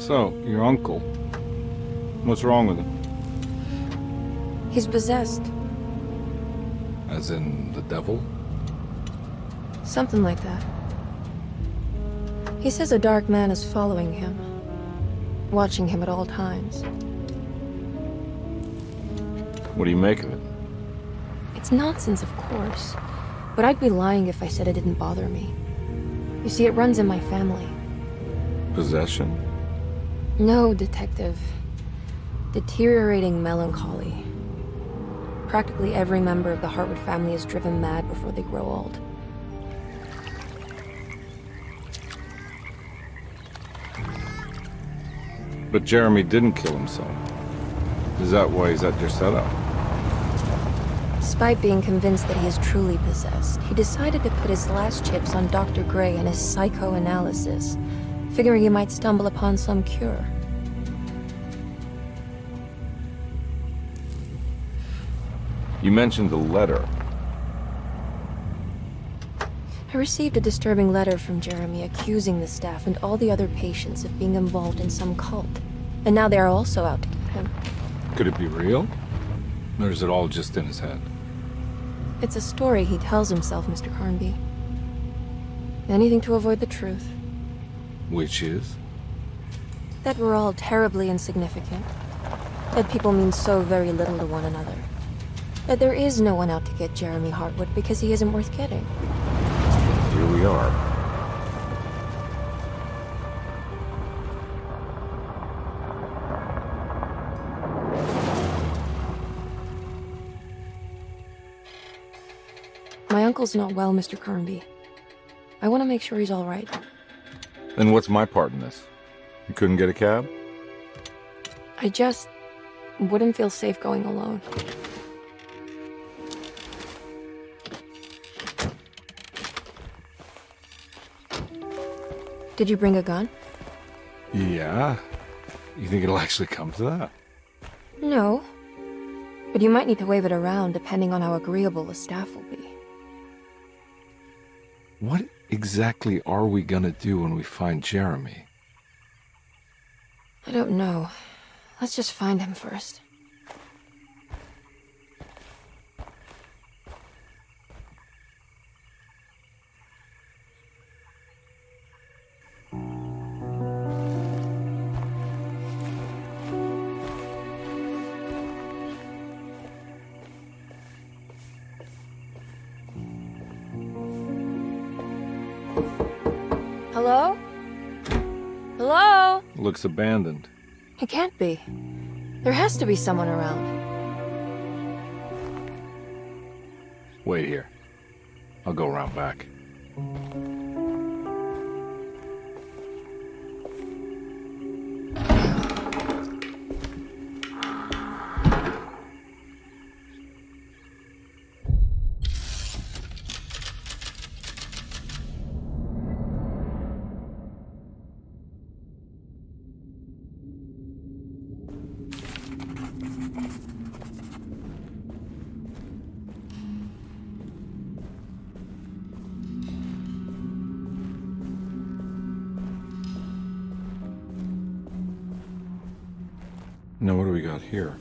So, your uncle. What's wrong with him? He's possessed. As in the devil? Something like that. He says a dark man is following him, watching him at all times. What do you make of it? It's nonsense, of course, but I'd be lying if I said it didn't bother me. You see, it runs in my family. Possession? No, detective. Deteriorating melancholy. Practically every member of the Hartwood family is driven mad before they grow old. But Jeremy didn't kill himself. Is that why he's at Dерсето? Despite being convinced that he is truly possessed, he decided to put his last chips on Dr. Gray and his psychoanalysis, figuring he might stumble upon some cure. You mentioned the letter. I received a disturbing letter from Jeremy accusing the staff and all the other patients of being involved in some cult. And now they are also out to get him. Could it be real? Or is it all just in his head? It's a story he tells himself, Mr. Carnby. Anything to avoid the truth. Which is? That we're all terribly insignificant. That people mean so very little to one another. That there is no one out to get Jeremy Hartwood because he isn't worth getting. Here we are. My uncle's not well, Mr. Carnby. I want to make sure he's all right. Then what's my part in this? You couldn't get a cab? I just wouldn't feel safe going alone. Did you bring a gun? Yeah. You think it'll actually come to that? No. But you might need to wave it around depending on how agreeable the staff will be. What exactly are we gonna do when we find Jeremy? I don't know. Let's just find him first. Hello? Hello? Looks abandoned. It can't be. There has to be someone around. Wait here. I'll go around back. Now what do we got here?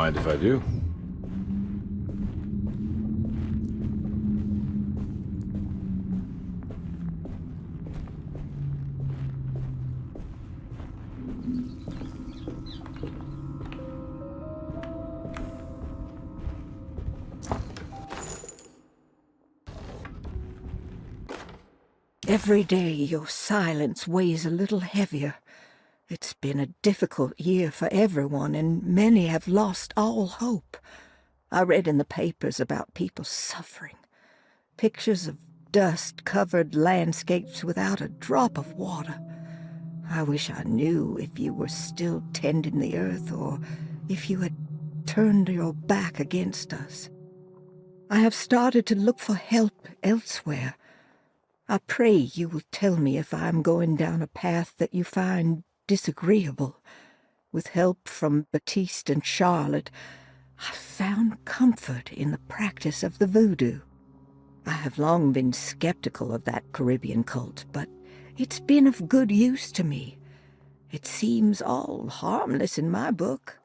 mind if I do? Every day your silence weighs a little heavier. It's been a difficult year for everyone, and many have lost all hope. I read in the papers about people suffering. Pictures of dust-covered landscapes without a drop of water. I wish I knew if you were still tending the earth or if you had turned your back against us. I have started to look for help elsewhere. I pray you will tell me if I am going down a path that you find disagreeable. With help from Baptiste and Charlotte, I found comfort in the practice of the voodoo. I have long been skeptical of that Caribbean cult, but it's been of good use to me. It seems all harmless in my book.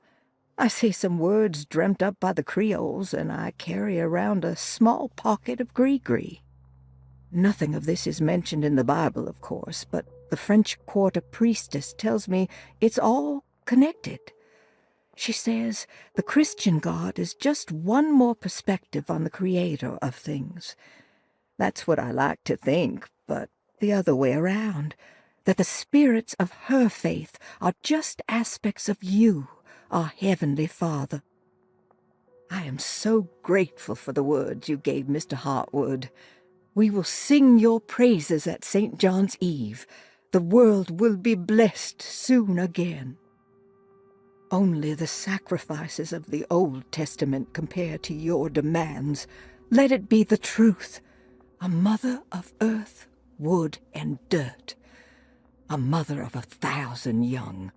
I say some words dreamt up by the Creoles, and I carry around a small pocket of gris-gris. Nothing of this is mentioned in the Bible, of course, but the French Quarter priestess tells me it's all connected. She says the Christian God is just one more perspective on the creator of things. That's what I like to think, but the other way around, that the spirits of her faith are just aspects of you, our Heavenly Father. I am so grateful for the words you gave Mr. Hartwood. We will sing your praises at St. John's Eve. The world will be blessed soon again. Only the sacrifices of the Old Testament compare to your demands. Let it be the truth. A mother of earth, wood, and dirt. A mother of 1,000 young.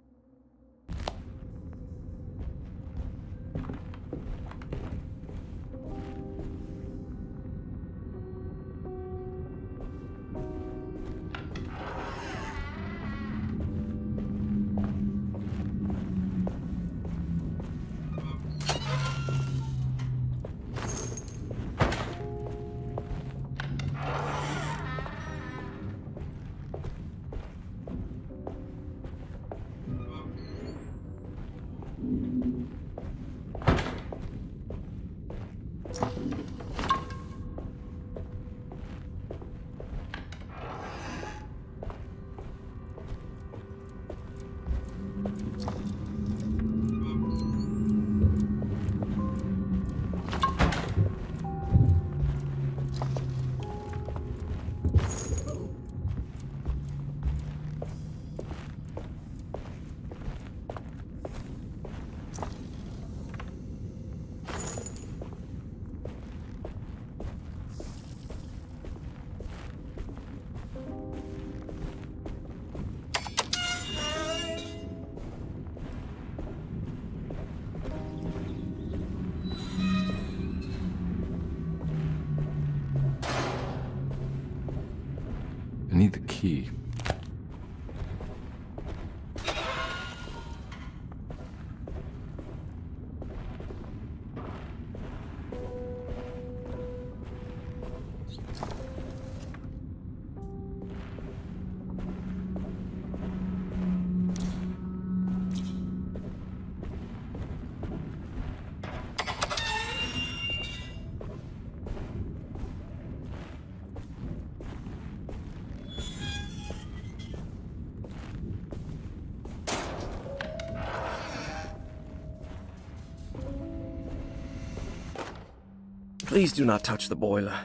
I need the key. Please do not touch the boiler.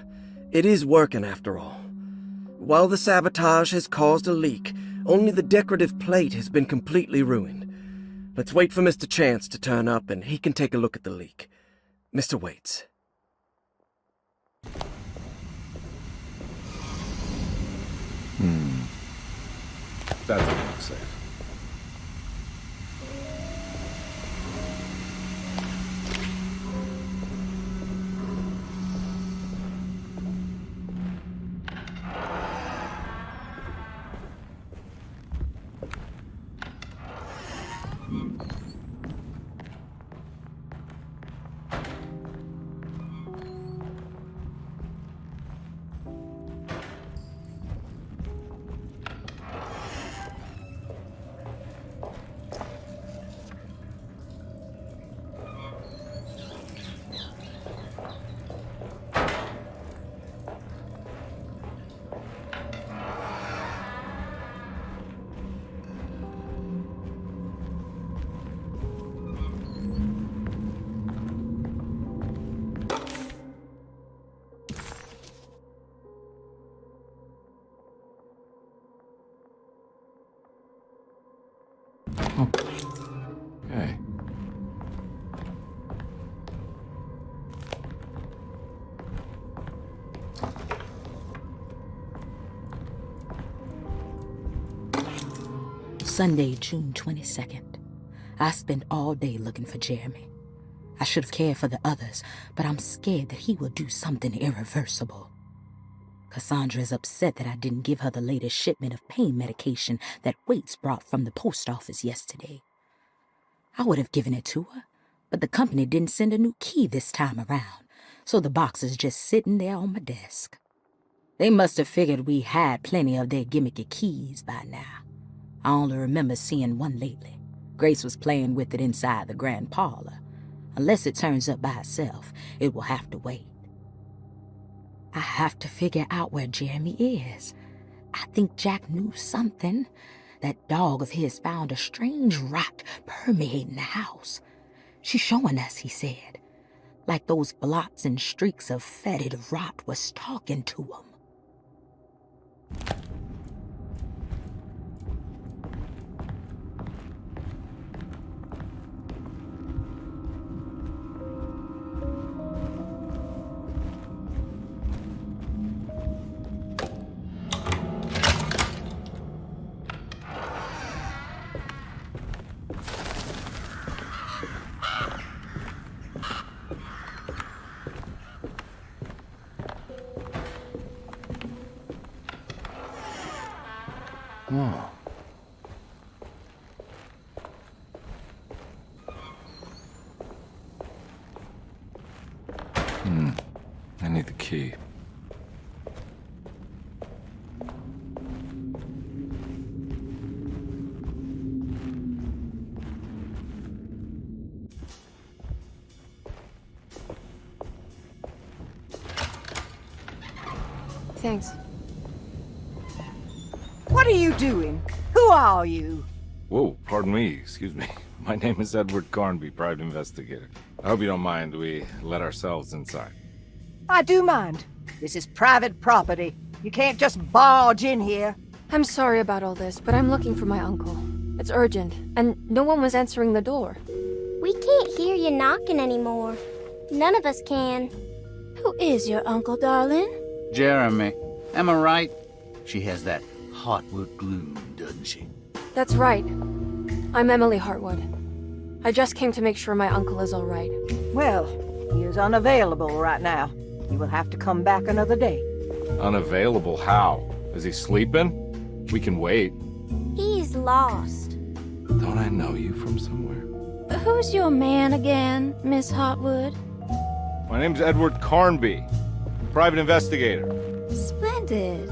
It is working after all. While the sabotage has caused a leak, only the decorative plate has been completely ruined. Let's wait for Mr. Chance to turn up and he can take a look at the leak. Mr. Waits. That doesn't look safe. Okay. Sunday, June 22nd. I spent all day looking for Jeremy. I should have cared for the others, but I'm scared that he will do something irreversible. Cassandra is upset that I didn't give her the latest shipment of pain medication that Waits brought from the post office yesterday. I would have given it to her, but the company didn't send a new key this time around, so the box is just sitting there on my desk. They must have figured we had plenty of their gimmicky keys by now. I only remember seeing one lately. Grace was playing with it inside the grand parlor. Unless it turns up by itself, it will have to wait. I have to figure out where Jeremy is. I think Jack knew something. That dog of his found a strange rot permeating the house. She's showing us, he said. Like those blots and streaks of fetid rot was talking to him. Oh. I need the key. Thanks. What are you doing? Who are you? Whoa, pardon me, excuse me. My name is Edward Carnby, private investigator. I hope you don't mind we let ourselves inside. I do mind. This is private property. You can't just barge in here. I'm sorry about all this, but I'm looking for my uncle. It's urgent, and no one was answering the door. We can't hear you knocking anymore. None of us can. Who is your uncle, darling? Jeremy. Am I right? She has that Heartwood gloom, doesn't she? That's right. I'm Emily Hartwood. I just came to make sure my uncle is all right. Well, he is unavailable right now. You will have to come back another day. Unavailable how? Is he sleeping? We can wait. He's lost. Don't I know you from somewhere? Who's your man again, Miss Hartwood? My name's Edward Carnby, private investigator. Splendid.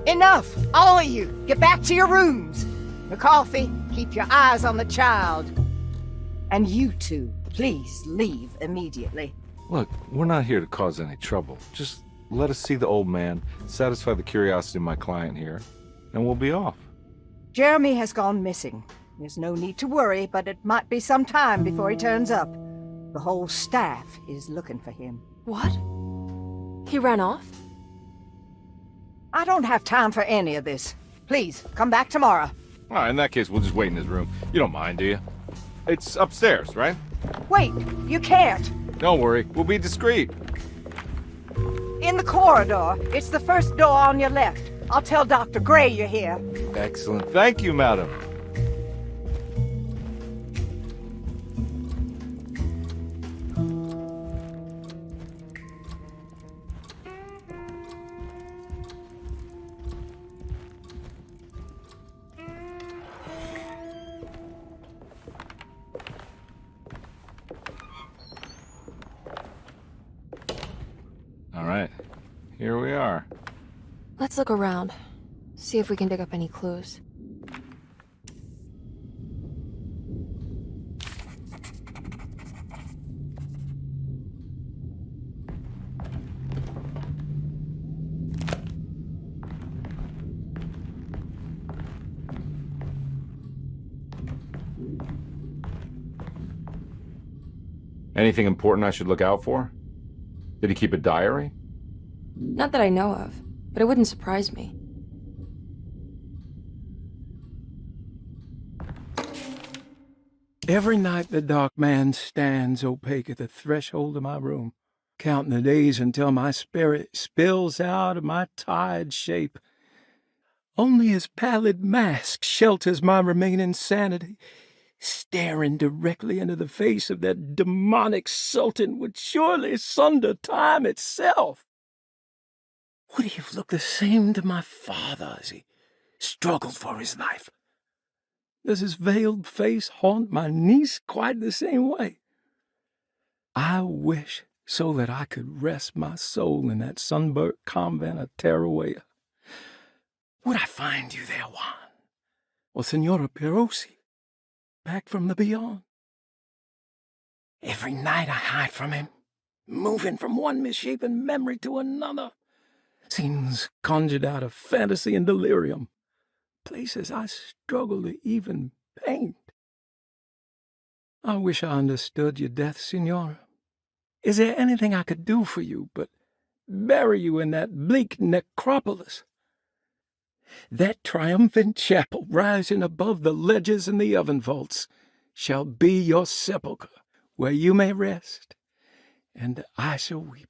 Enough! All of you! Get back to your rooms! McCarthy, keep your eyes on the child. And you two, please leave immediately. Look, we're not here to cause any trouble. Just let us see the old man, satisfy the curiosity of my client here, and we'll be off. Jeremy has gone missing. There's no need to worry, but it might be some time before he turns up. The whole staff is looking for him. What? He ran off? I don't have time for any of this. Please, come back tomorrow. All right, in that case, we'll just wait in his room. You don't mind, do you? It's upstairs, right? Wait, you can't. Don't worry, we'll be discreet. In the corridor. It's the first door on your left. I'll tell Dr. Gray you're here. Excellent. Thank you, madam. All right, here we are. Let's look around. See if we can dig up any clues. Anything important I should look out for? Did he keep a diary? Not that I know of, but it wouldn't surprise me. Every night the dark man stands opaque at the threshold of my room, counting the days until my spirit spills out of my tired shape. Only his pallid mask shelters my remaining sanity. Staring directly into the face of that demonic sultan would surely sunder time itself. Would he have looked the same to my father as he struggled for his life? Does his veiled face haunt my niece quite the same way? I wish so that I could rest my soul in that sunburnt convent of Teruel. Would I find you there, Juan? Or Senora Perosi, back from the beyond? Every night I hide from him, moving from one misshapen memory to another. Scenes conjured out of fantasy and delirium. Places I struggle to even paint. I wish I understood your death, Senora. Is there anything I could do for you but bury you in that bleak necropolis? That triumphant chapel rising above the ledges and the oven vaults shall be your sepulchre, where you may rest, and I shall weep.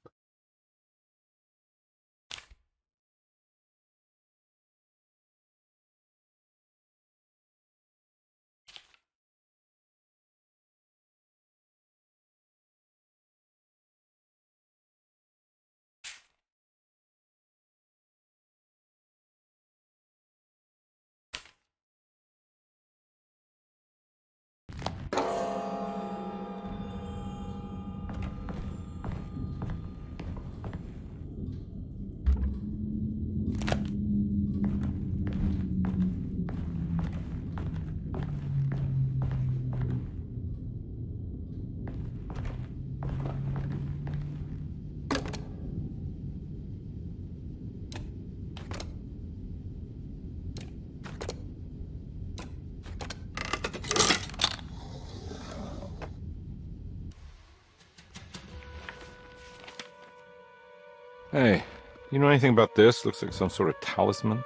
Hey, you know anything about this? Looks like some sort of talisman.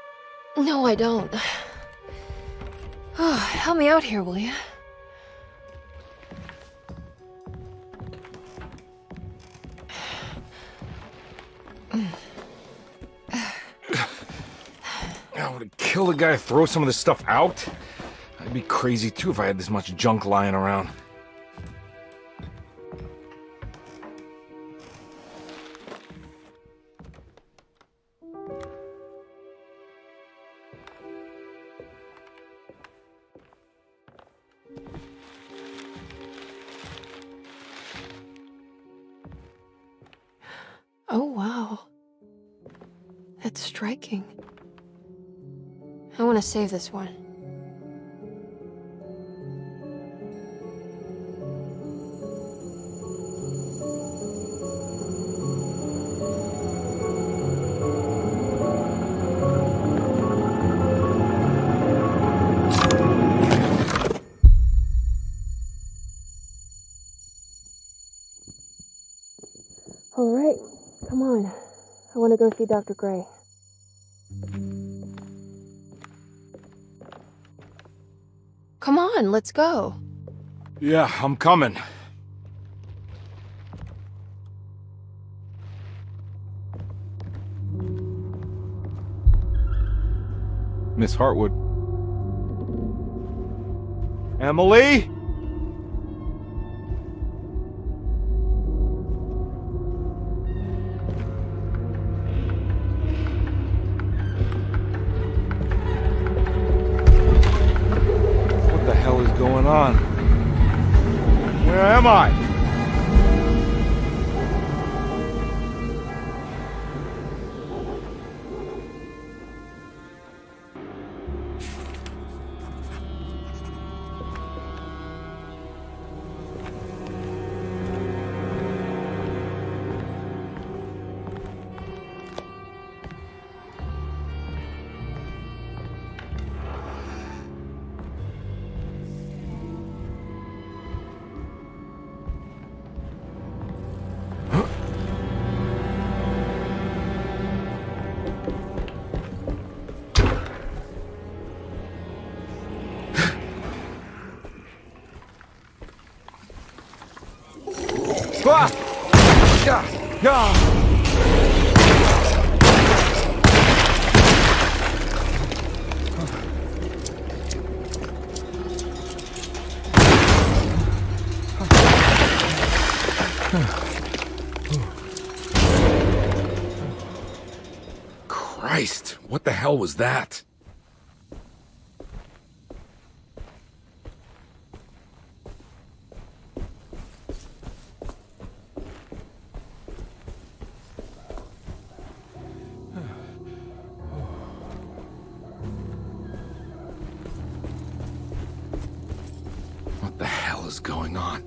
No, I don't. Oh, help me out here, will you? I would it kill the guy to throw some of this stuff out? I'd be crazy too if I had this much junk lying around. Oh, wow. That's striking. I want to save this one. All right, come on. I want to go see Dr. Gray. Come on, let's go. Yeah, I'm coming. Miss Hartwood. Emily? Going on? Where am I? Ah! Yeah! Yeah! Christ, what the hell was that? What the hell is going on?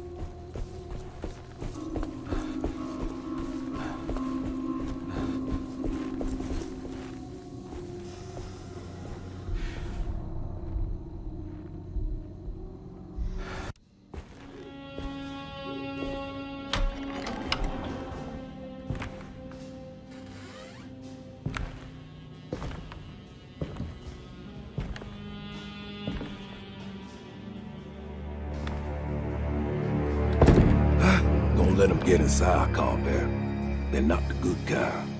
Let them get inside, combat. They're not the good kind.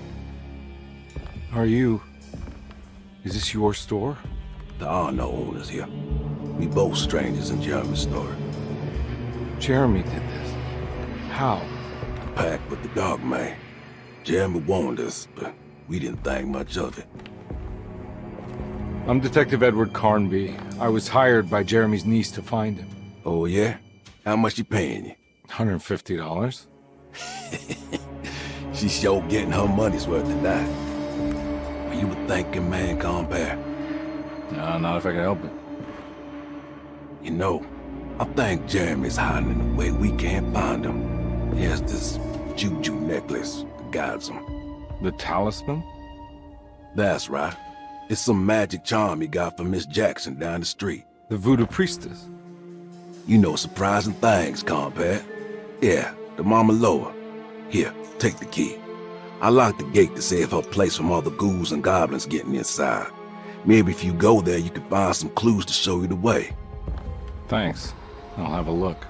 Are you... Is this your store? There are no owners here. We both strangers in Jeremy's store. Jeremy did this. How? Packed with the dog man. Jeremy warned us, but we didn't think much of it. I'm Detective Edward Carnby. I was hired by Jeremy's niece to find him. Oh, yeah? How much she paying you? $150. She's sure getting her money's worth tonight. Are you a thinking man, compare? No, not if I can help it. You know, I think Jeremy's hiding in a way we can't find him. He has this juju necklace that guides him. The talisman? That's right. It's some magic charm he got from Miss Jackson down the street. The voodoo priestess? You know surprising things, compare. Yeah, the Mama Loa. Here, take the key. I locked the gate to save her place from all the ghouls and goblins getting inside. Maybe if you go there, you can find some clues to show you the way. Thanks. I'll have a look.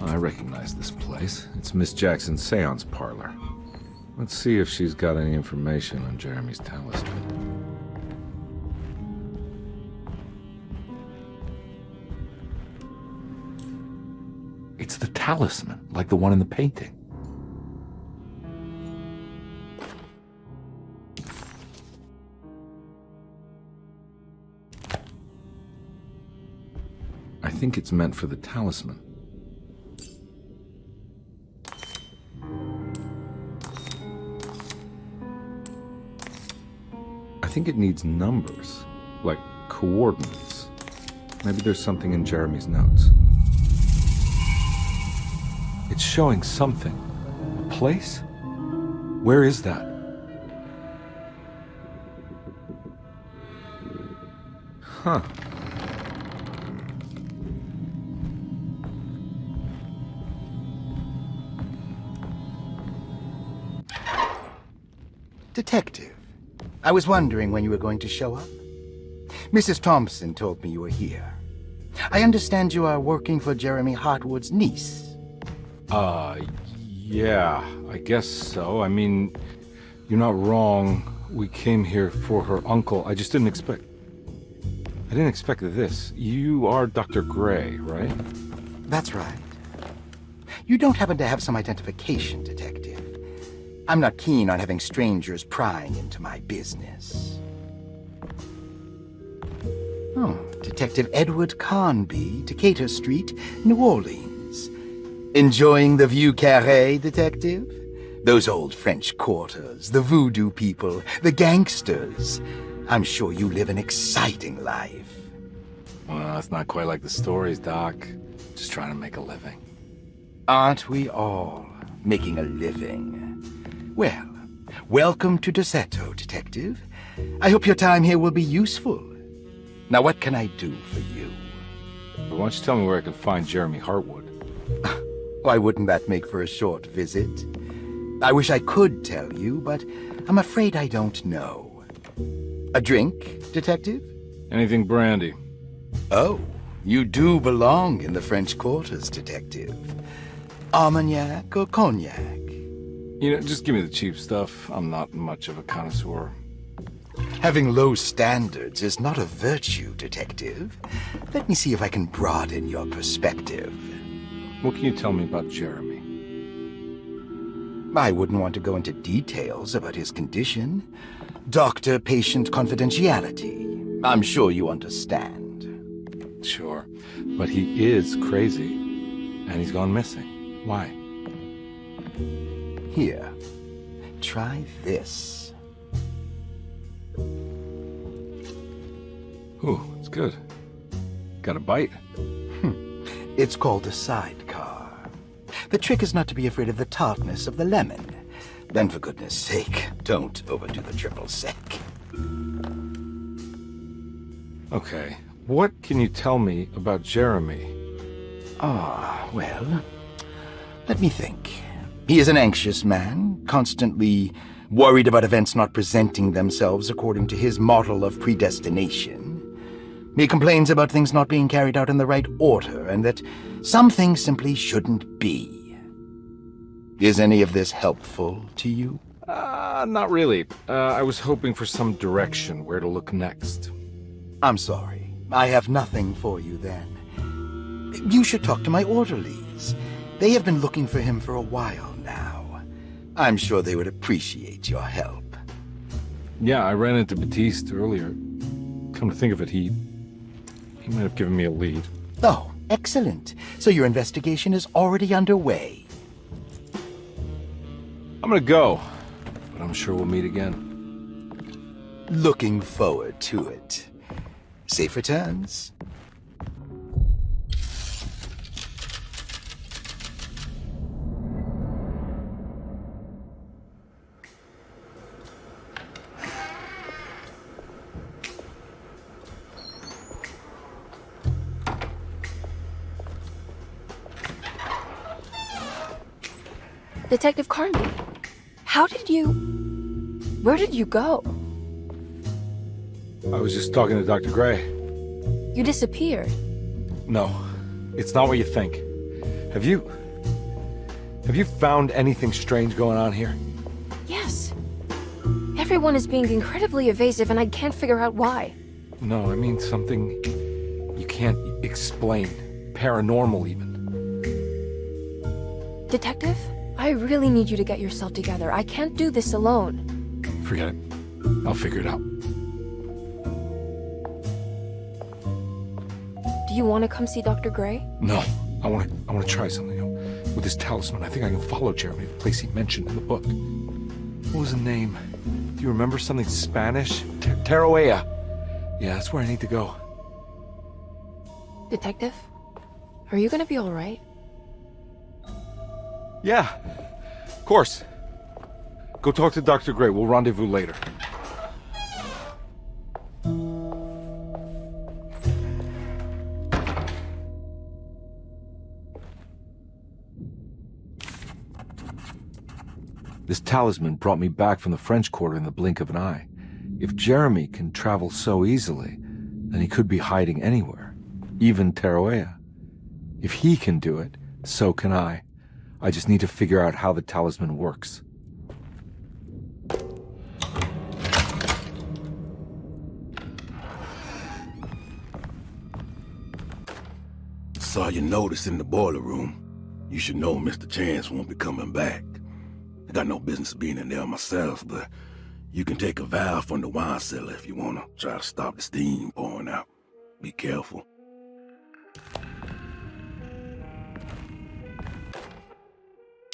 I recognize this place. It's Miss Jackson's seance parlor. Let's see if she's got any information on Jeremy's talisman. It's the talisman, like the one in the painting. I think it's meant for the talisman. I think it needs numbers, like coordinates. Maybe there's something in Jeremy's notes. It's showing something. A place? Where is that? Huh. Detective, I was wondering when you were going to show up. Mrs. Thompson told me you were here. I understand you are working for Jeremy Hartwood's niece. Yeah, I guess so. I mean, you're not wrong. We came here for her uncle. I just didn't expect... I didn't expect this. You are Dr. Gray, right? That's right. You don't happen to have some identification, Detective. I'm not keen on having strangers prying into my business. Oh, Detective Edward Carnby, Decatur Street, New Orleans. Enjoying the Vieux Carré, Detective? Those old French quarters, the voodoo people, the gangsters. I'm sure you live an exciting life. Well, it's not quite like the stories, Doc. Just trying to make a living. Aren't we all making a living? Well, welcome to Derseto, Detective. I hope your time here will be useful. Now, what can I do for you? But why don't you tell me where I can find Jeremy Hartwood? Why wouldn't that make for a short visit? I wish I could tell you, but I'm afraid I don't know. A drink, Detective? Anything brandy. Oh, you do belong in the French quarters, Detective. Armagnac or cognac? You know, just give me the cheap stuff. I'm not much of a connoisseur. Having low standards is not a virtue, Detective. Let me see if I can broaden your perspective. What can you tell me about Jeremy? I wouldn't want to go into details about his condition. Doctor-patient confidentiality. I'm sure you understand. Sure, but he is crazy, and he's gone missing. Why? Here, try this. Ooh, it's good. Got a bite? It's called a sidecar. The trick is not to be afraid of the tartness of the lemon. Then, for goodness sake, don't overdo the triple sec. Okay, what can you tell me about Jeremy? Well, let me think. He is an anxious man, constantly worried about events not presenting themselves according to his model of predestination. He complains about things not being carried out in the right order, and that some things simply shouldn't be. Is any of this helpful to you? Not really. I was hoping for some direction where to look next. I'm sorry. I have nothing for you then. You should talk to my orderlies. They have been looking for him for a while now. I'm sure they would appreciate your help. Yeah, I ran into Baptiste earlier. Come to think of it, he might have given me a lead. Oh, excellent. So your investigation is already underway. I'm gonna go, but I'm sure we'll meet again. Looking forward to it. Safe returns. Detective Carnby, where did you go? I was just talking to Dr. Gray. You disappeared. No, it's not what you think. Have you found anything strange going on here? Yes. Everyone is being incredibly evasive, and I can't figure out why. No, I mean something you can't explain. Paranormal, even. Detective, I really need you to get yourself together. I can't do this alone. Forget it. I'll figure it out. Do you want to come see Dr. Gray? No, I want to try something. With this talisman, I think I can follow Jeremy to the place he mentioned in the book. What was the name? Do you remember something Spanish? Tarawea. Yeah, that's where I need to go. Detective, are you gonna be all right? Yeah, of course. Go talk to Dr. Gray. We'll rendezvous later. This talisman brought me back from the French Quarter in the blink of an eye. If Jeremy can travel so easily, then he could be hiding anywhere, even Tarawea. If he can do it, so can I. I just need to figure out how the talisman works. Saw your notice in the boiler room. You should know Mr. Chance won't be coming back. I got no business being in there myself, but you can take a valve from the wine cellar if you want to try to stop the steam pouring out. Be careful.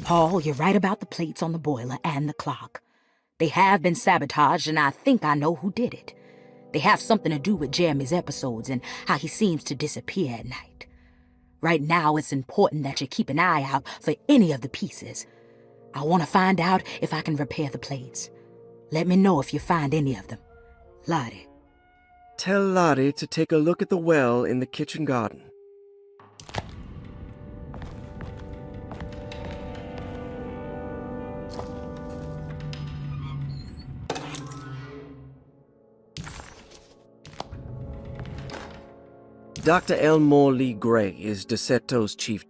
Paul, you're right about the plates on the boiler and the clock. They have been sabotaged, and I think I know who did it. They have something to do with Jeremy's episodes and how he seems to disappear at night. Right now, it's important that you keep an eye out for any of the pieces. I want to find out if I can repair the plates. Let me know if you find any of them. Lottie. Tell Lottie to take a look at the well in the kitchen garden. Dr. Elmore Lee Gray is Derseto's chief.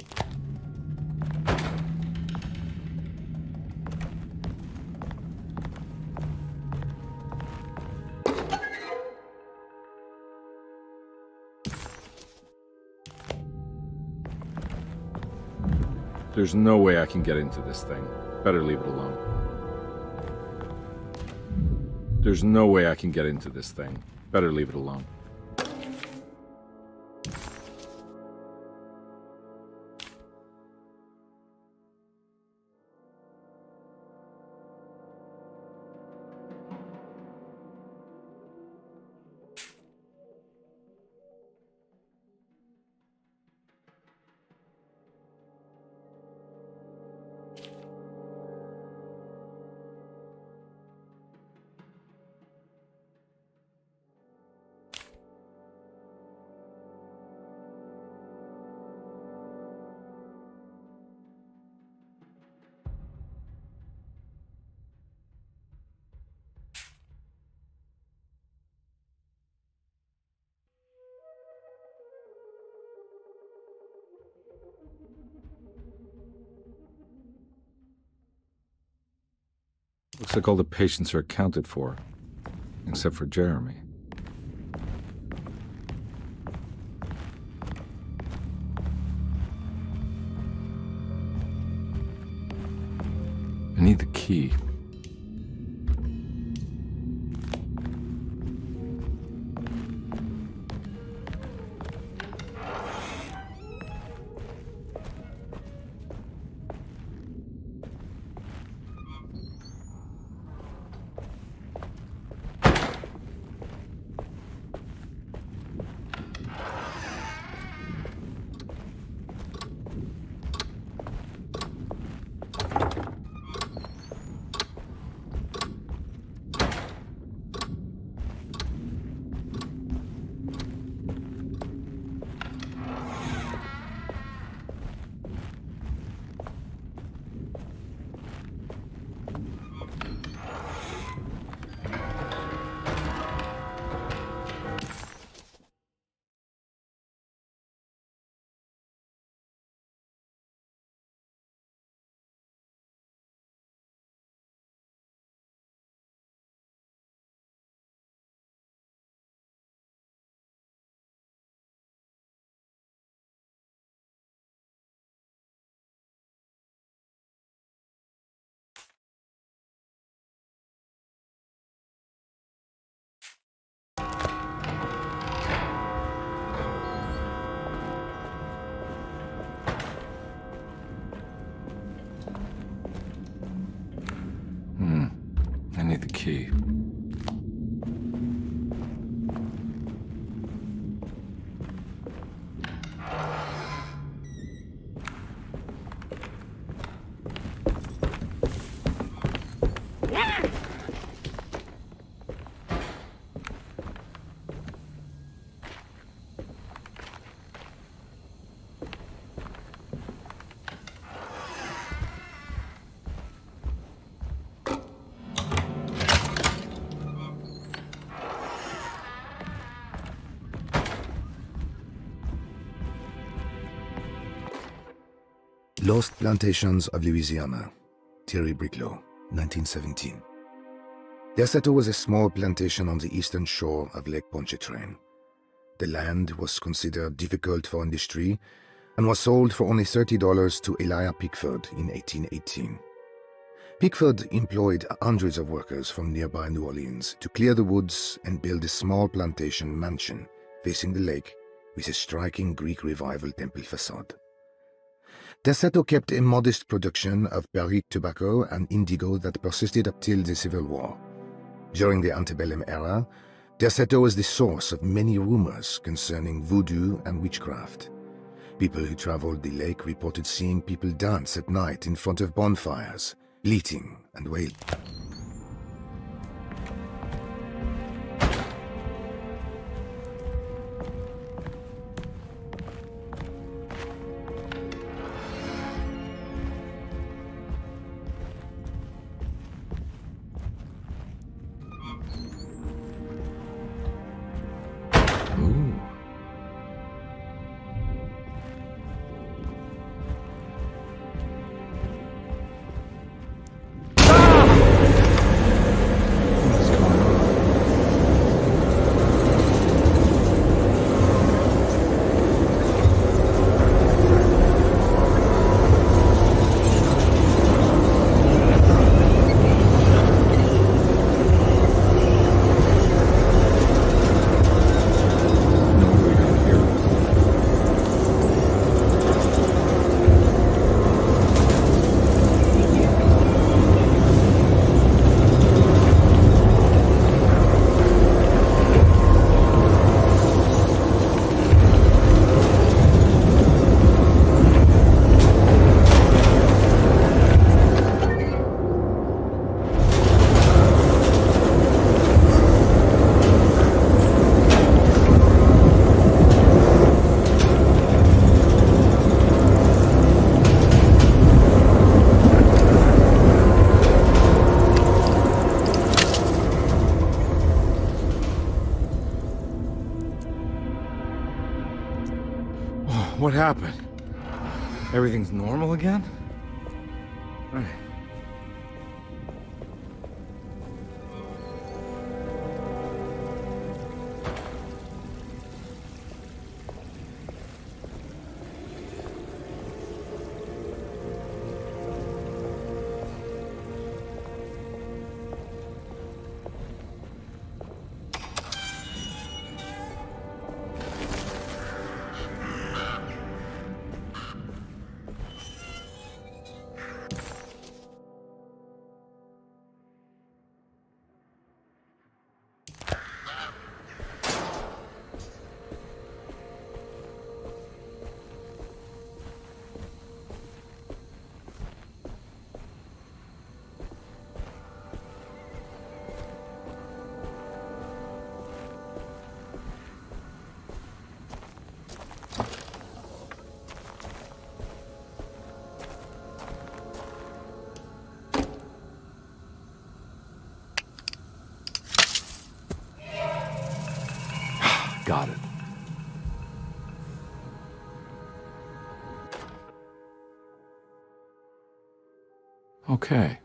There's no way I can get into this thing. Better leave it alone. There's no way I can get into this thing. Better leave it alone. Looks like all the patients are accounted for, except for Jeremy. I need the key. Lost Plantations of Louisiana, Thierry Briclot, 1917. Dersето was a small plantation on the eastern shore of Lake Pontchartrain. The land was considered difficult for industry and was sold for only $30 to Elijah Pickford in 1818. Pickford employed hundreds of workers from nearby New Orleans to clear the woods and build a small plantation mansion facing the lake with a striking Greek Revival temple facade. Dersето kept a modest production of barrique tobacco and indigo that persisted up till the Civil War. During the antebellum era, Dersето was the source of many rumors concerning voodoo and witchcraft. People who traveled the lake reported seeing people dance at night in front of bonfires, bleating and wailing. What happened? Everything's normal again? All right. Got it. Okay.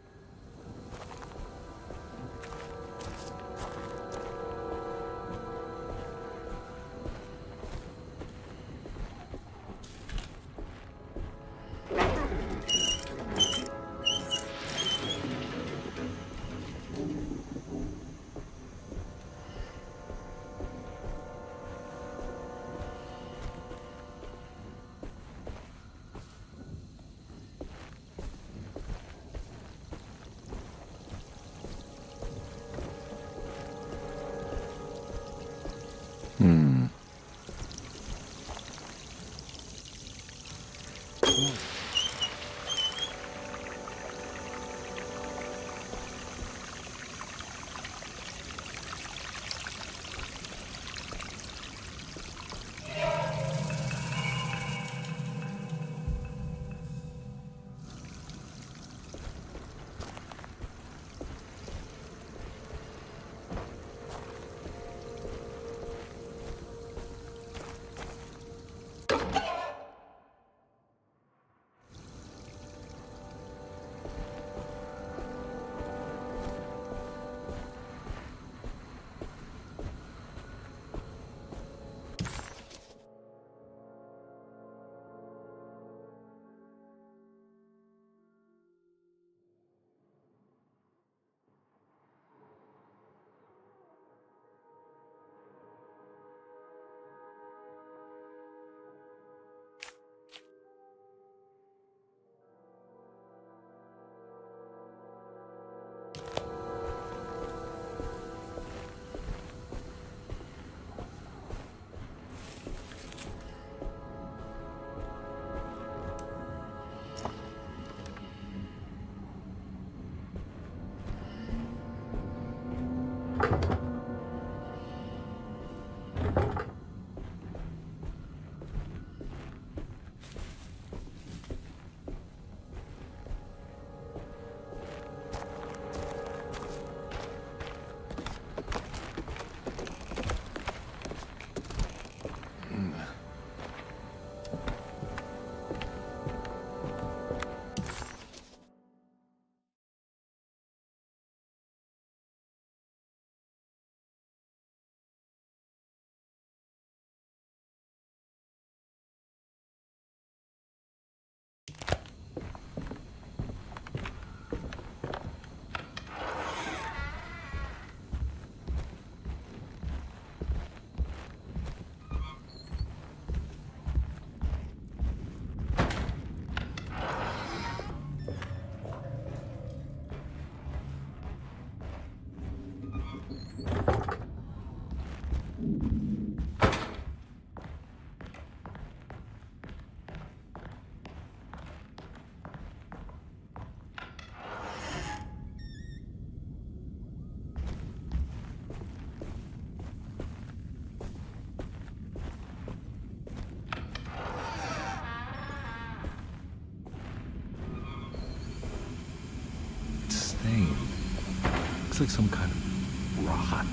looks like some kind of rot.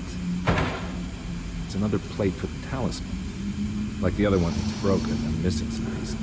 It's another plate for the talisman. Like the other one, it's broken and missing some pieces.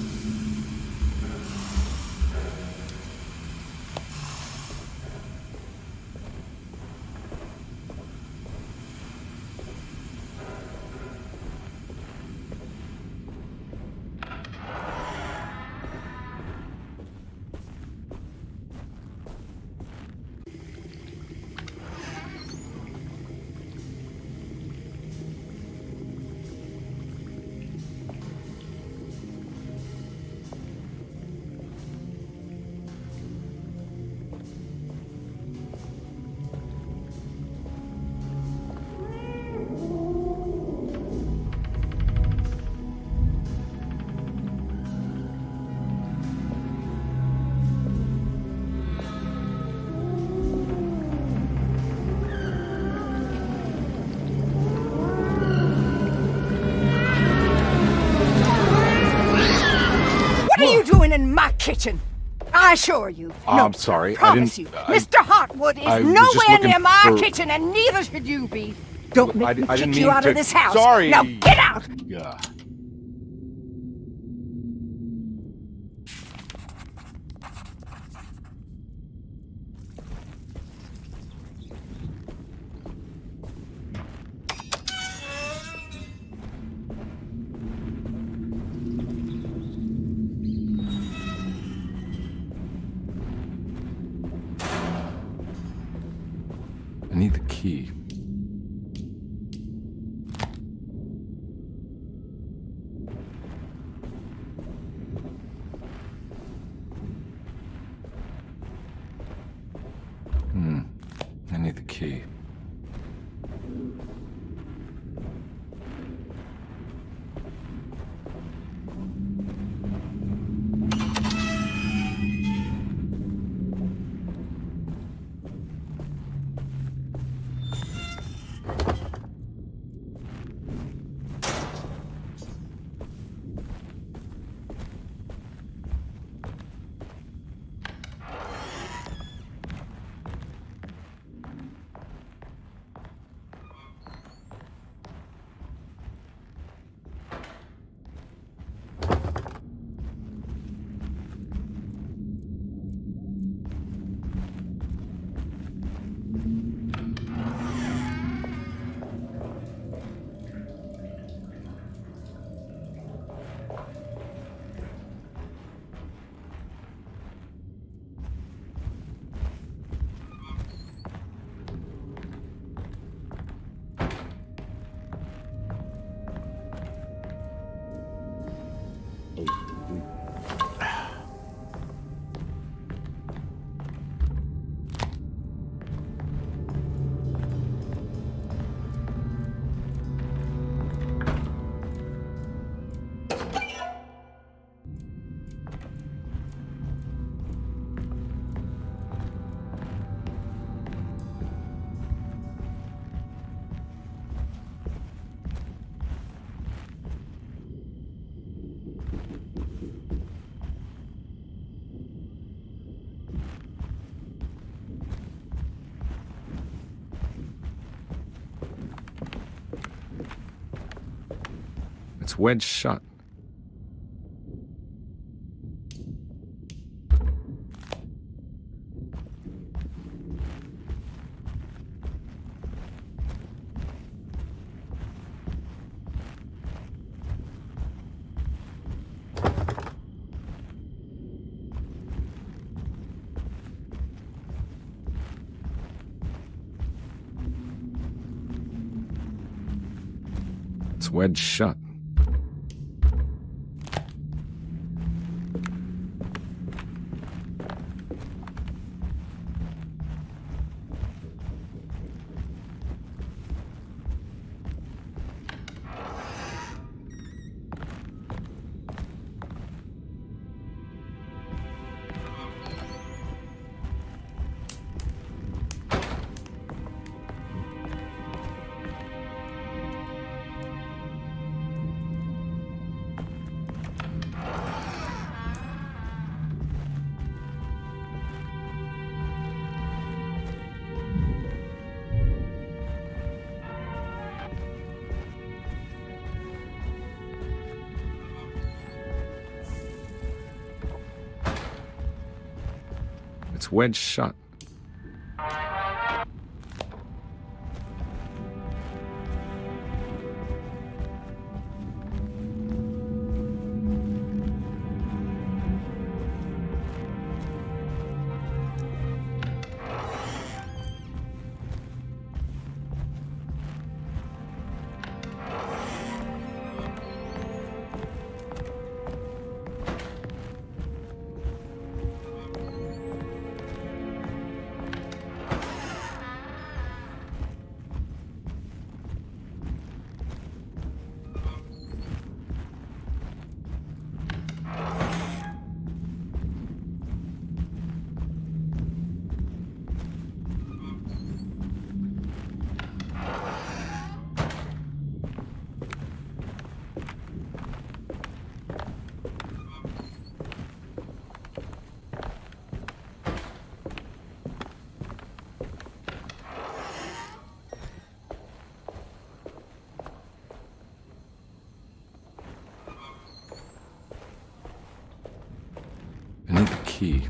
In my kitchen. I assure you. No, I'm sorry. I promise you. Mr. Hotwood is nowhere near my kitchen, and neither should you be. Don't make me kick you out of this house. Sorry. Now get out. Yeah. I need the key. I need the key. It's wedged shut. It's wedged shut. it's wedged shut. I need the key.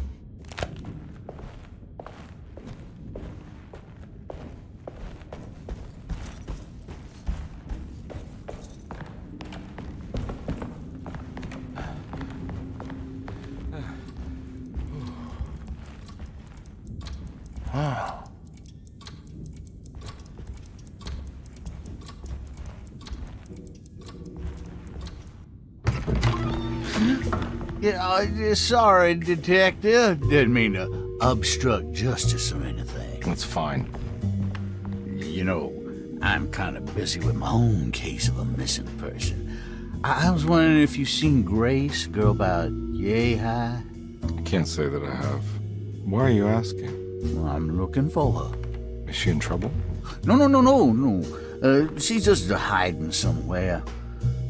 Yeah, sorry, Detective. Didn't mean to obstruct justice or anything. That's fine. You know, I'm kind of busy with my own case of a missing person. I was wondering if you've seen Grace, girl about yay high? I can't say that I have. Why are you asking? Well, I'm looking for her. Is she in trouble? No. She's just hiding somewhere.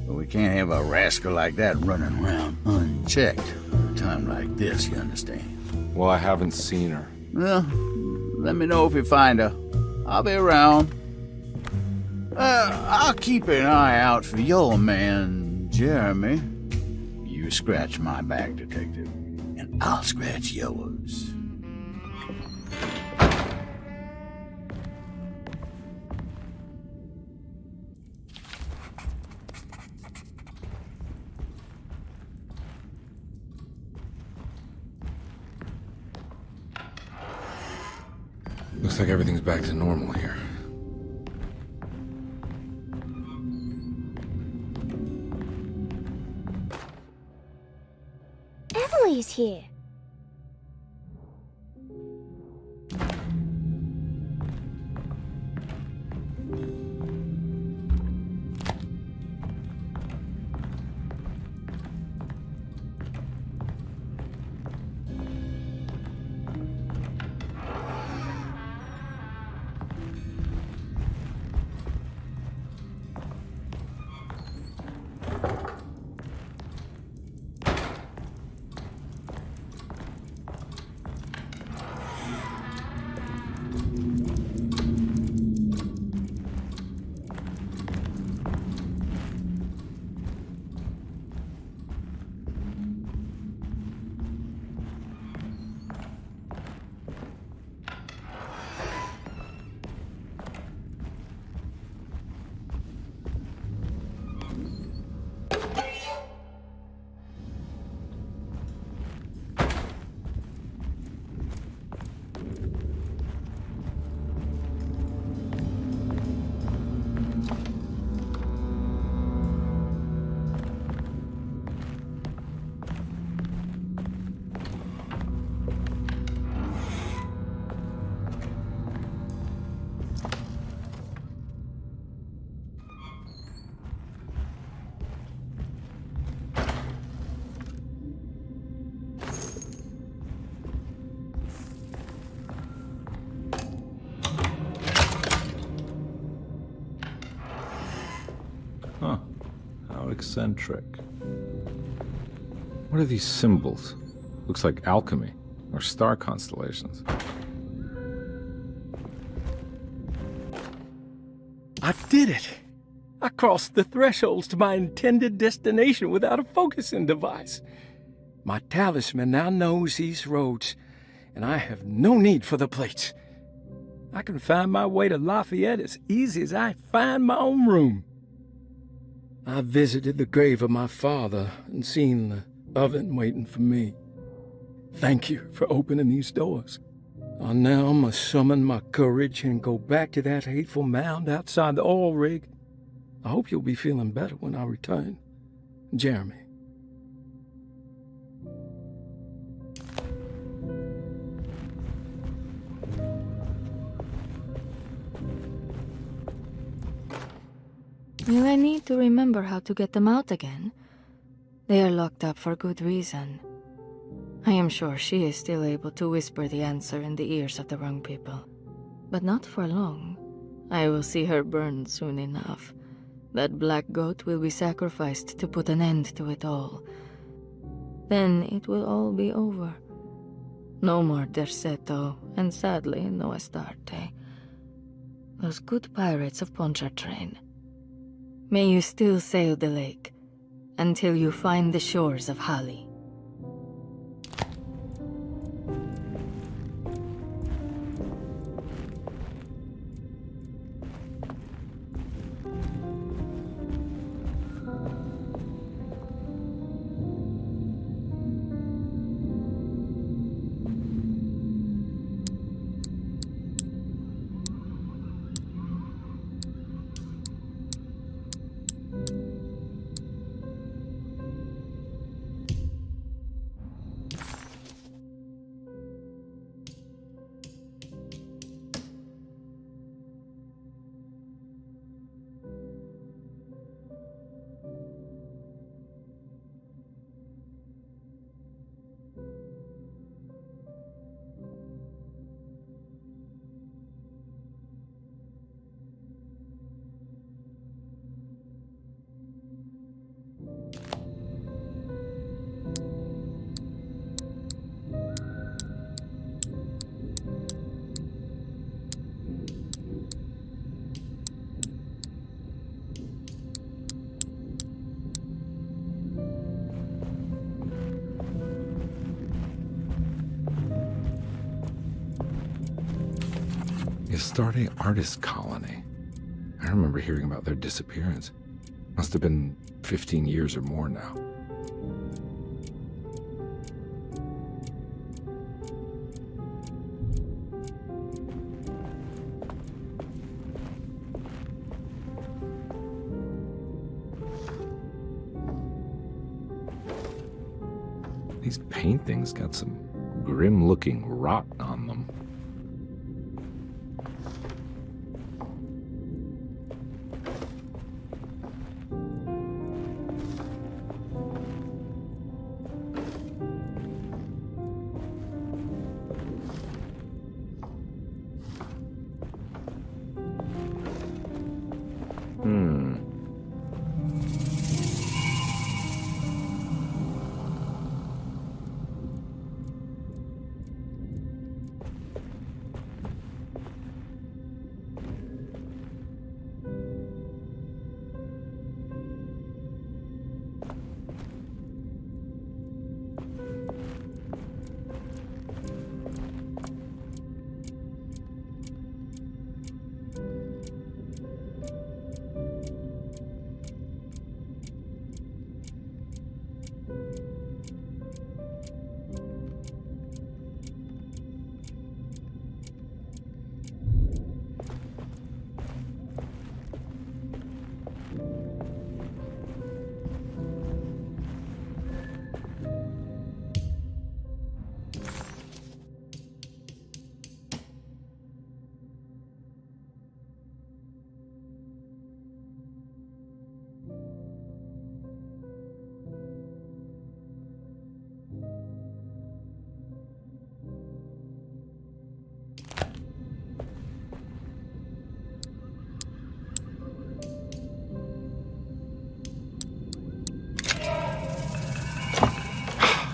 But we can't have a rascal like that running around unchecked at a time like this, you understand? Well, I haven't seen her. Well, let me know if you find her. I'll be around. I'll keep an eye out for your man, Jeremy. You scratch my back, Detective, and I'll scratch yours. Looks like everything's back to normal here. Emily's here. Huh. How eccentric. What are these symbols? Looks like alchemy or star constellations. I did it! I crossed the thresholds to my intended destination without a focusing device. My talisman now knows these roads, and I have no need for the plates. I can find my way to Lafayette as easy as I find my own room. I visited the grave of my father and seen the oven waiting for me. Thank you for opening these doors. I now must summon my courage and go back to that hateful mound outside the oil rig. I hope you'll be feeling better when I return. Jeremy. Will I need to remember how to get them out again? They are locked up for good reason. I am sure she is still able to whisper the answer in the ears of the wrong people. But not for long. I will see her burned soon enough. That black goat will be sacrificed to put an end to it all. Then it will all be over. No more Derseto, and sadly, no Astarte. Those good pirates of Pontchartrain. May you still sail the lake, until you find the shores of Hali. Astarte Artist Colony. I remember hearing about their disappearance. Must have been 15 years or more now. These paintings got some grim-looking rot on them.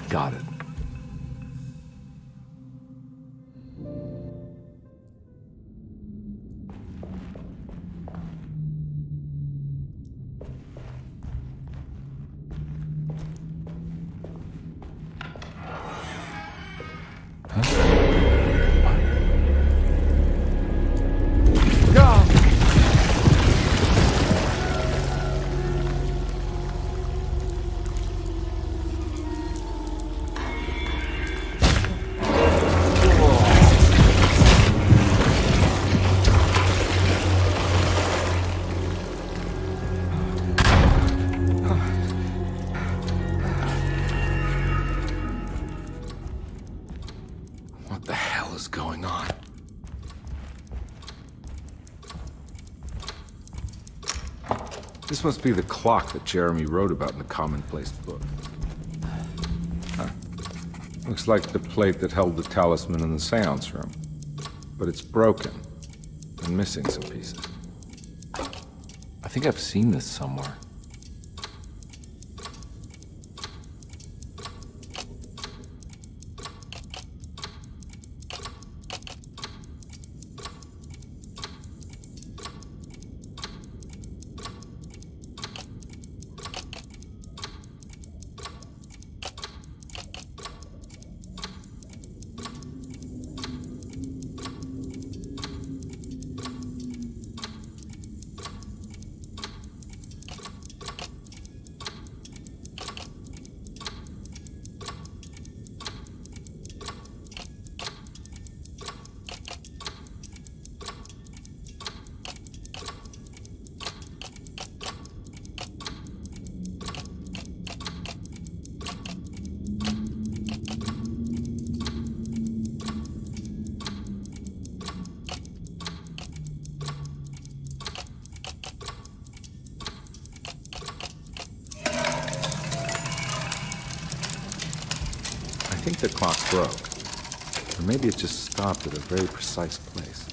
Got it. Huh? the hell is going on? This must be the clock that Jeremy wrote about in the commonplace book. Huh. Looks like the plate that held the talisman in the seance room. But it's broken and missing some pieces. I think I've seen this somewhere. I think the clock broke. Or maybe it just stopped at a very precise place.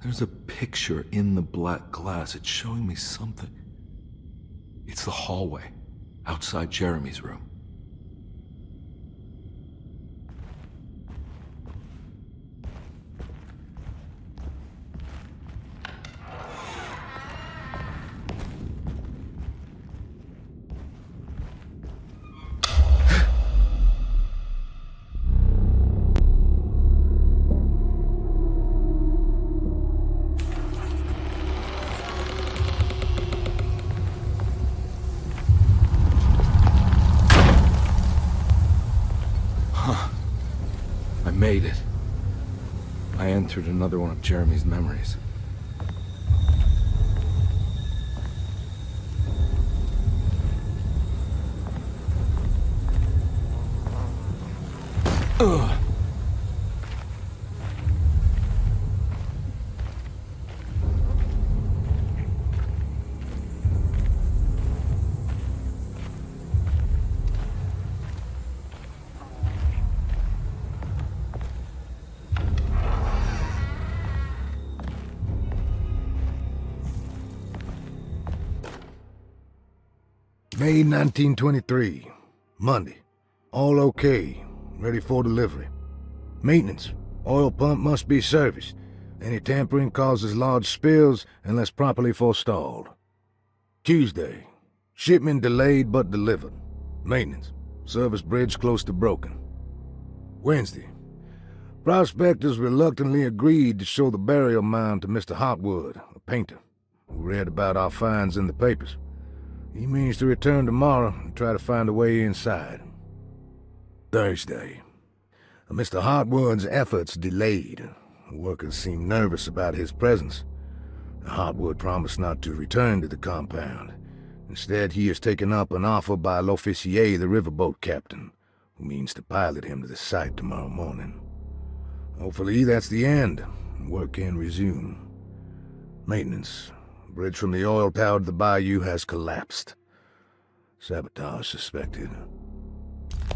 There's a picture in the black glass. It's showing me something. It's the hallway outside Jeremy's room. Made it. I entered another one of Jeremy's memories. Ugh. May 1923, Monday. All okay, ready for delivery. Maintenance, oil pump must be serviced. Any tampering causes large spills unless properly forestalled. Tuesday, shipment delayed but delivered. Maintenance, service bridge close to broken. Wednesday, prospectors reluctantly agreed to show the burial mound to Mr. Hotwood, a painter, who read about our finds in the papers. He means to return tomorrow and try to find a way inside. Thursday. Mr. Hotwood's efforts delayed. The workers seemed nervous about his presence. Hotwood promised not to return to the compound. Instead, he has taken up an offer by l'officier, the riverboat captain, who means to pilot him to the site tomorrow morning. Hopefully that's the end, and work can resume. Maintenance. Bridge from the oil tower to the bayou has collapsed. Sabotage suspected.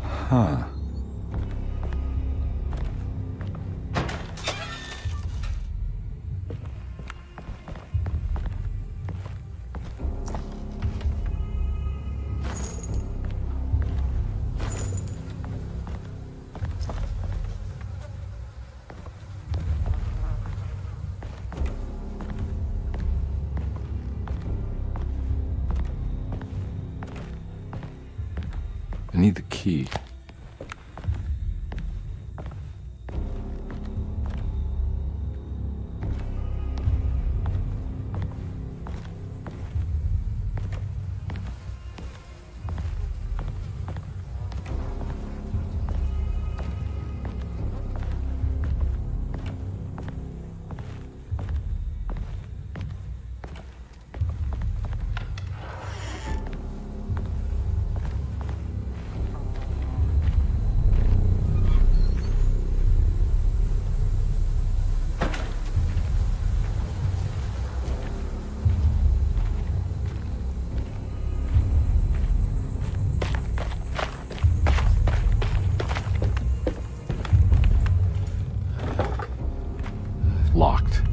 Huh. I need the key. Locked.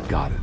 Got it.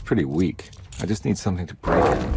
Pretty weak. I just need something to break it.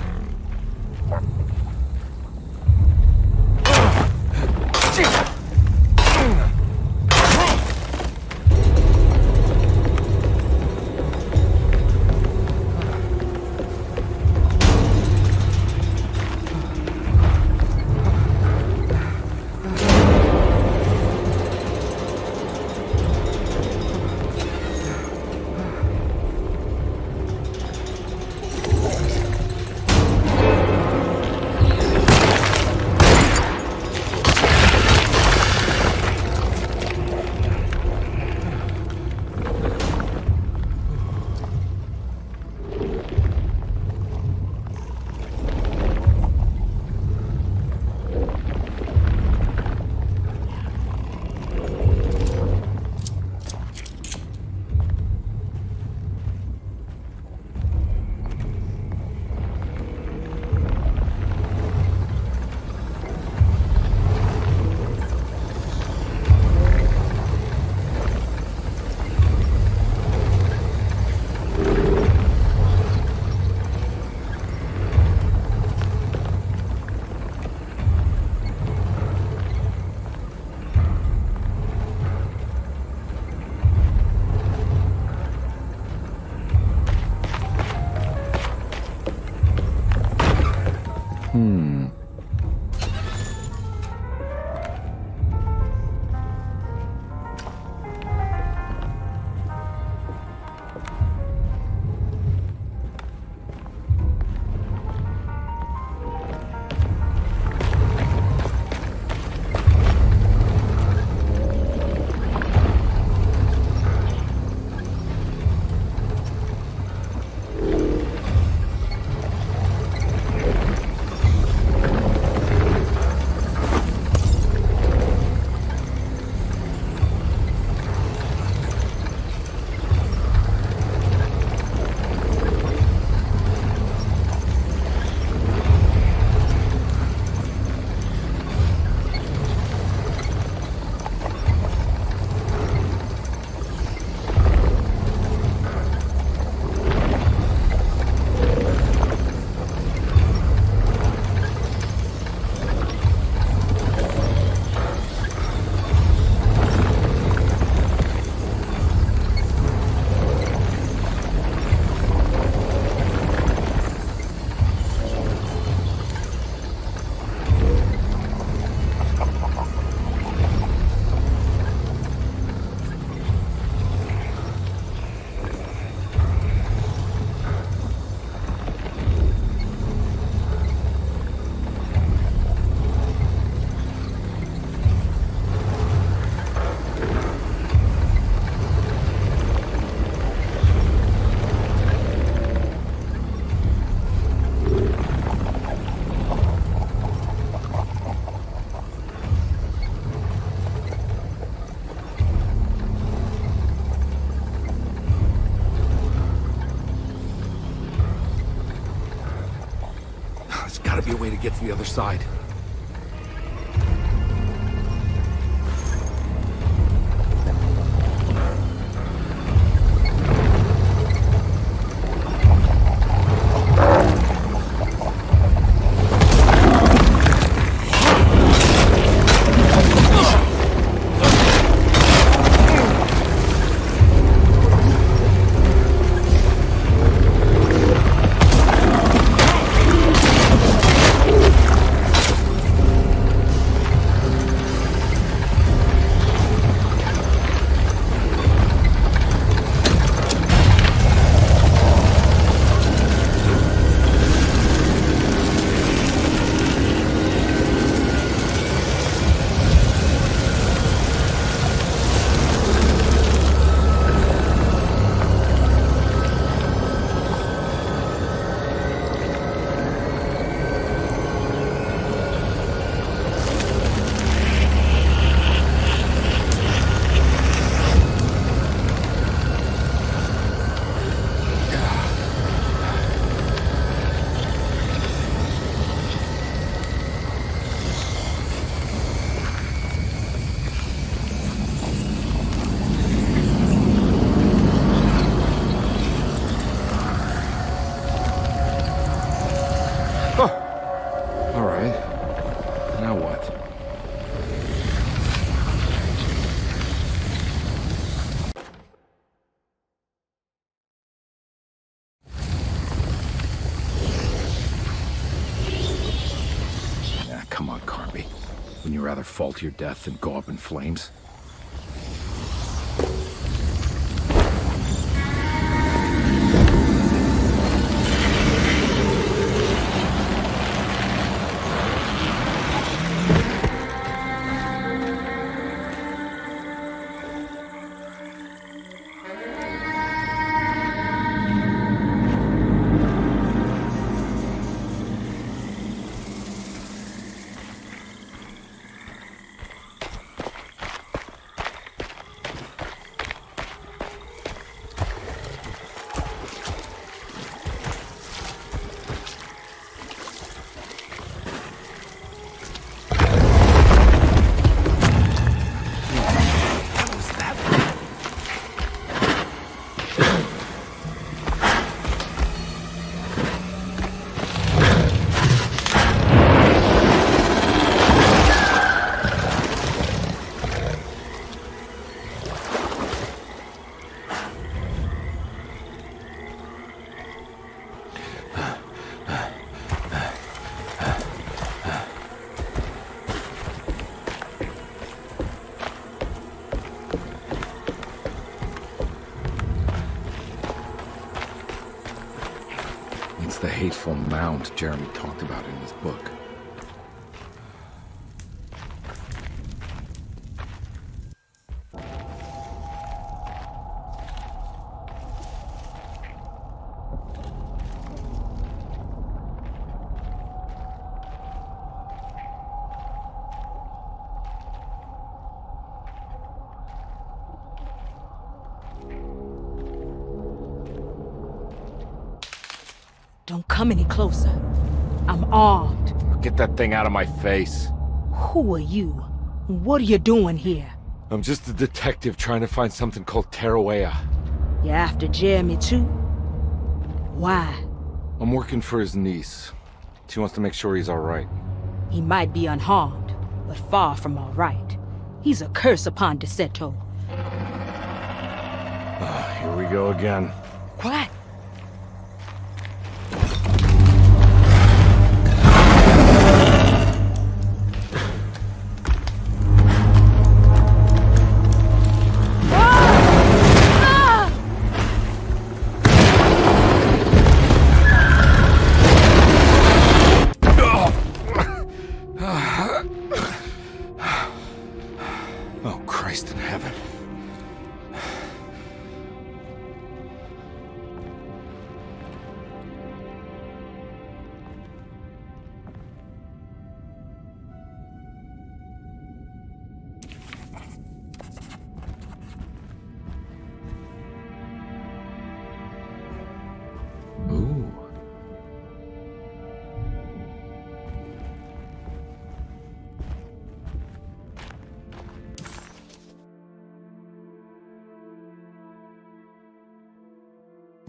gotta be a way to get to the other side. come on, Carby. Wouldn't you rather fall to your death than go up in flames? The hateful mound Jeremy talked about in his book. Don't come any closer. I'm armed. Get that thing out of my face. Who are you? What are you doing here? I'm just a detective trying to find something called Terawea. You're after Jeremy too? Why? I'm working for his niece. She wants to make sure he's alright. He might be unharmed, but far from alright. He's a curse upon Dersето. Here we go again. What? Oh, Christ in heaven. Ooh.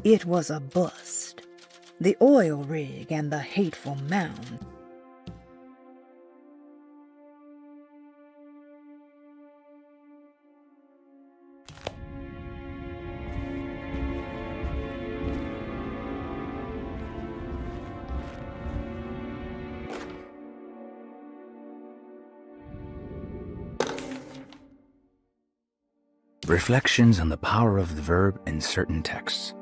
It was a bust. The oil rig and the hateful mound. Reflections on the Power of the Verb in Certain Texts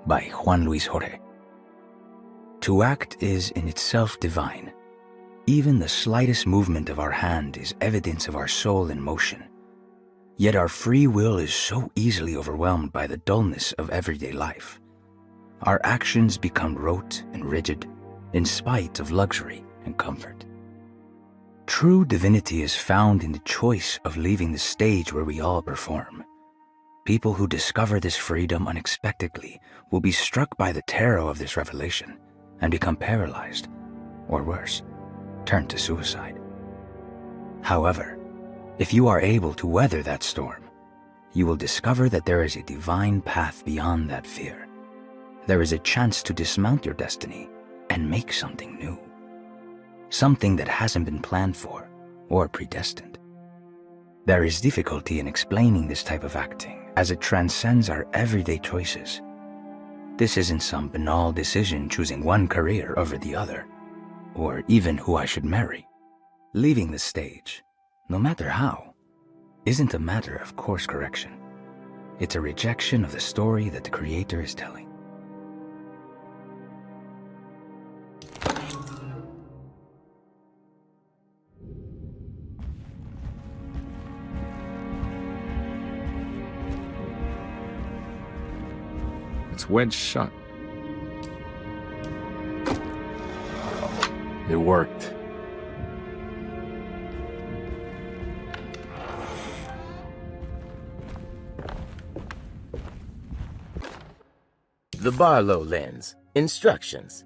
by Juan Luis Jorge. To act is in itself divine. Even the slightest movement of our hand is evidence of our soul in motion. Yet our free will is so easily overwhelmed by the dullness of everyday life. Our actions become rote and rigid, in spite of luxury and comfort. True divinity is found in the choice of leaving the stage where we all perform. People who discover this freedom unexpectedly will be struck by the terror of this revelation and become paralyzed, or worse, turn to suicide. However, if you are able to weather that storm, you will discover that there is a divine path beyond that fear. There is a chance to dismount your destiny and make something new. Something that hasn't been planned for or predestined. There is difficulty in explaining this type of acting as it transcends our everyday choices. This isn't some banal decision choosing one career over the other, or even who I should marry. Leaving the stage, no matter how, isn't a matter of course correction. It's a rejection of the story that the creator is telling. It's wedged shut. It worked. The Barlow lens. Instructions.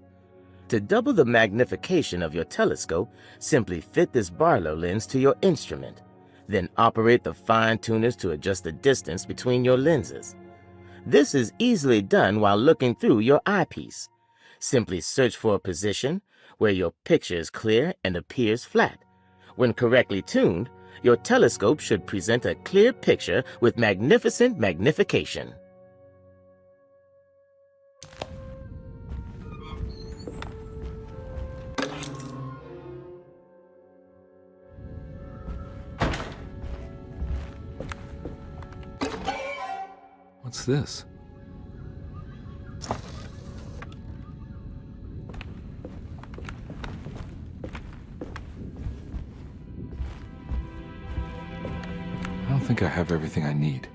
To double the magnification of your telescope, simply fit this Barlow lens to your instrument. Then operate the fine tuners to adjust the distance between your lenses. This is easily done while looking through your eyepiece. Simply search for a position where your picture is clear and appears flat. When correctly tuned, your telescope should present a clear picture with magnificent magnification. What's this? I don't think I have everything I need.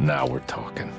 Now we're talking.